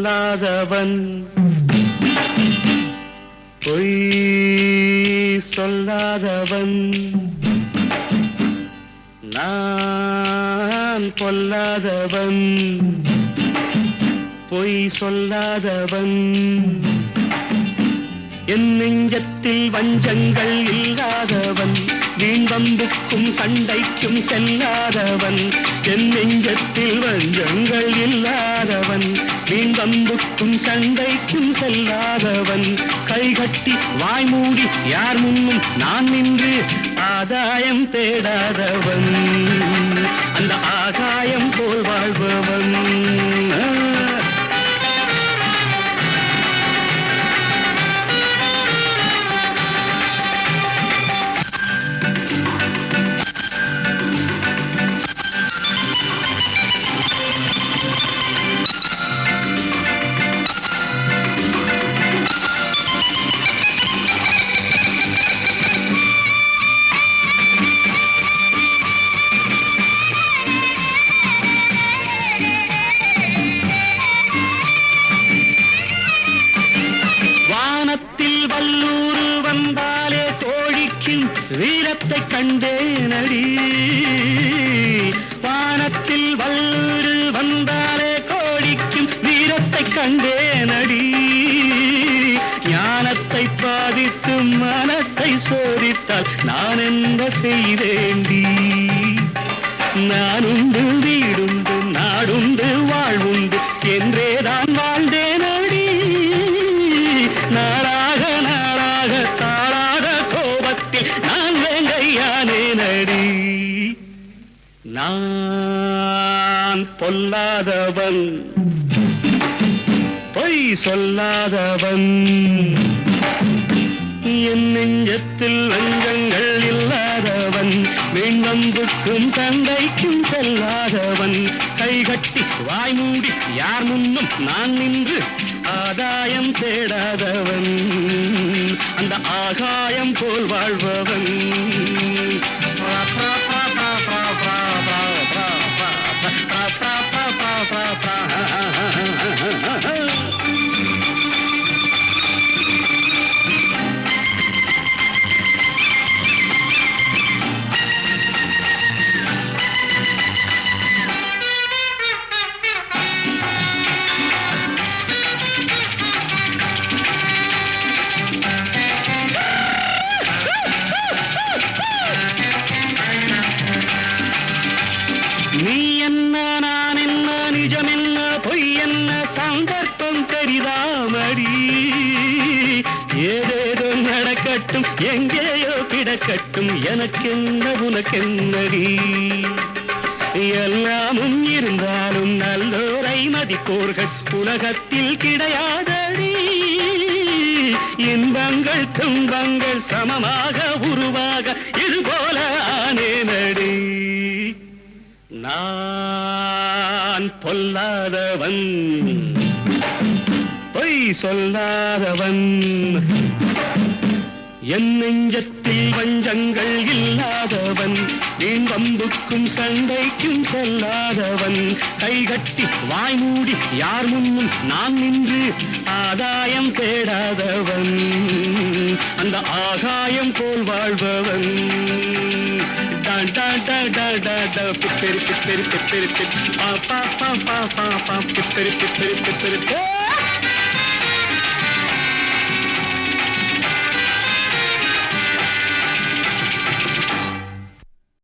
சொல்லாதவன் பொய் சொல்லாதவன் நான் பொல்லாதவன் பொய் சொல்லாதவன் என் நெஞ்சத்தில் வஞ்சங்கள் இல்லாதவன் வீண்வம்புக்கும் சண்டைக்கும் செல்லாதவன் என் நெஞ்சத்தில் வஞ்சங்கள் இல்லாதவன் வீண்வம்புக்கும் சண்டைக்கும் செல்லாதவன் கைகட்டி வாய்மூடி யார் முன்னும் நான் நின்று ஆதாயம் தேடாதவன் அந்த ஆகாயம் போல் வாழ்பவன் வல்லூர் வந்தாலே கோழிக்கும் வீரத்தை கண்டேனடி வானத்தில் வல்லூர் வந்தாலே கோழிக்கும் வீரத்தை கண்டேனடி ஞானத்தை பாதித்து மனத்தை சோதித்தால் நான் என்ன செய்தேண்டி நானுண்டு வீடுண்டு நாடுண்டு வாழ்வுண்டு என்றேதான் வாழ்ந்தேனடி நாளாக நாளாக தாளாக கோபத்தில் நான் வேங்கையானேனடி நான் பொல்லாதவன் பொய் சொல்லாதவன் என் நெஞ்சத்தில் வஞ்சங்கள் இல்லாதவன் வீண்வம்புக்கும் சண்டைக்கும் செல்லாதவன் கைகட்டி வாய்மூடி யார் முன்னும் நான் நின்று ஆதாயம் தேடாதவன் அந்த ஆகாயம் போல் வாழ்பவன் நீ என்ன நான் என்ன நிஜம் என்ன பொய் என்ன சந்தர்ப்பம் தெரிதாமடி ஏதேதோ நடக்கட்டும் எங்கேயோ கிடக்கட்டும் எனக்கென்ன உனக்கென்னடி எல்லாமும் இருந்தாலும் நல்லோரை மதிப்போர்கள் உலகத்தில் கிடையாதடி இன்பங்கள் துன்பங்கள் சமமாக உருவாக இதுபோல ஆனேனடி நான் பொல்லாதவன் பொய் சொல்லாதவன் என் நெஞ்சத்தில் வஞ்சங்கள் இல்லாதவன் வீண்வம்புக்கும் சண்டைக்கும் செல்லாதவன் கைகட்டி வாய்மூடி யார் முன்னும் நான் நின்று ஆதாயம் தேடாதவன் அந்த ஆகாயம் போல் வாழ்பவன் பிப்பெரி பிப்பெரி பிப்பெரி பிப்பெரி பா பா பா பா பா பிப்பெரி பிப்பெரி பிப்பெரி